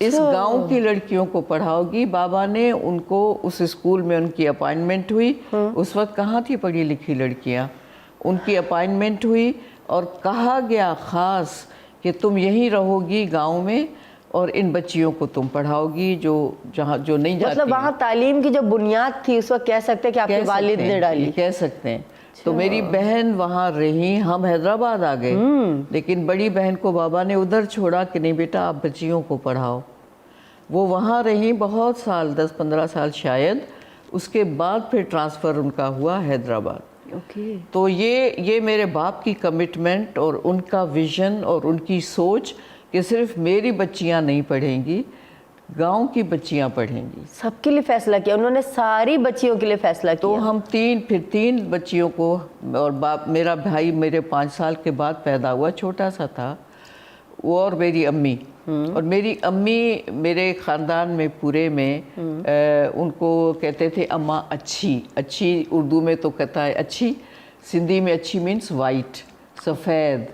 اس گاؤں کی لڑکیوں کو پڑھاؤ گی. بابا نے ان کو اس اسکول میں ان کی اپائنٹمنٹ ہوئی. اس وقت کہاں تھی پڑھی لکھی لڑکیاں. ان کی اپائنٹمنٹ ہوئی اور کہا گیا خاص کہ تم یہیں رہو گی گاؤں میں اور ان بچیوں کو تم پڑھاؤ گی جو نہیں جاتی. مطلب وہاں تعلیم کی جو بنیاد تھی اس وقت کہہ سکتے ہیں کہ آپ کے والد نے ڈالی. کہہ سکتے ہیں. تو میری بہن وہاں رہی. ہم حیدرآباد آ گئے لیکن بڑی بہن کو بابا نے ادھر چھوڑا کہ نہیں بیٹا آپ بچیوں کو پڑھاؤ. وہ وہاں رہیں بہت سال, 10-15 سال شاید. اس کے بعد پھر ٹرانسفر ان کا ہوا حیدرآباد. تو یہ میرے باپ کی کمٹمنٹ اور ان کا ویژن اور ان کی سوچ کہ صرف میری بچیاں نہیں پڑھیں گی, گاؤں کی بچیاں پڑھیں گی. سب کے لیے فیصلہ کیا انہوں نے, ساری بچیوں کے لیے فیصلہ کیا. تو ہم تین بچیوں کو, اور میرا بھائی میرے 5 سال کے بعد پیدا ہوا, چھوٹا سا تھا وہ, اور میری امی. اور میری امی میرے خاندان میں پورے میں ان کو کہتے تھے اماں اچھی. اچھی اردو میں تو کہتا ہے اچھی, سندھی میں اچھی مینس وائٹ, سفید.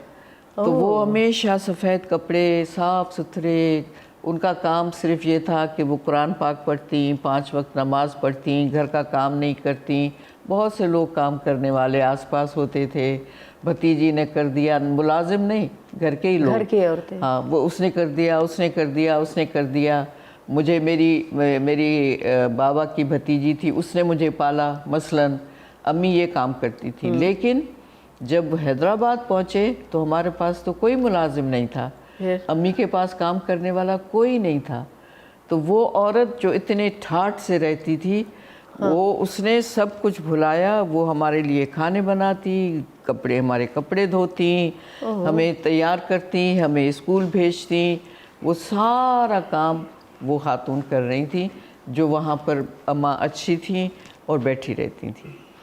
تو وہ ہمیشہ سفید کپڑے, صاف ستھرے. ان کا کام صرف یہ تھا کہ وہ قرآن پاک پڑھتیں, 5 وقت نماز پڑھتیں, گھر کا کام نہیں کرتیں. بہت سے لوگ کام کرنے والے آس پاس ہوتے تھے. بھتیجی نے کر دیا, ملازم نہیں, گھر کے ہی لوگ, گھر کی عورتیں. ہاں, وہ اس نے کر دیا, اس نے کر دیا, اس نے کر دیا. مجھے میری بابا کی بھتیجی تھی, اس نے مجھے پالا. مثلاً امی یہ کام کرتی تھی. لیکن جب حیدرآباد پہنچے تو ہمارے پاس تو کوئی ملازم نہیں تھا. امی کے پاس کام کرنے والا کوئی نہیں تھا. تو وہ عورت جو اتنے ٹھاٹھ سے رہتی تھی, وہ اس نے سب کچھ بھلایا. وہ ہمارے لیے کھانے بناتی, ہمارے کپڑے دھوتی, ہمیں تیار کرتی, ہمیں اسکول بھیجتی. وہ سارا کام وہ خاتون کر رہی تھیں جو وہاں پر اماں اچھی تھیں اور بیٹھی رہتی تھیں.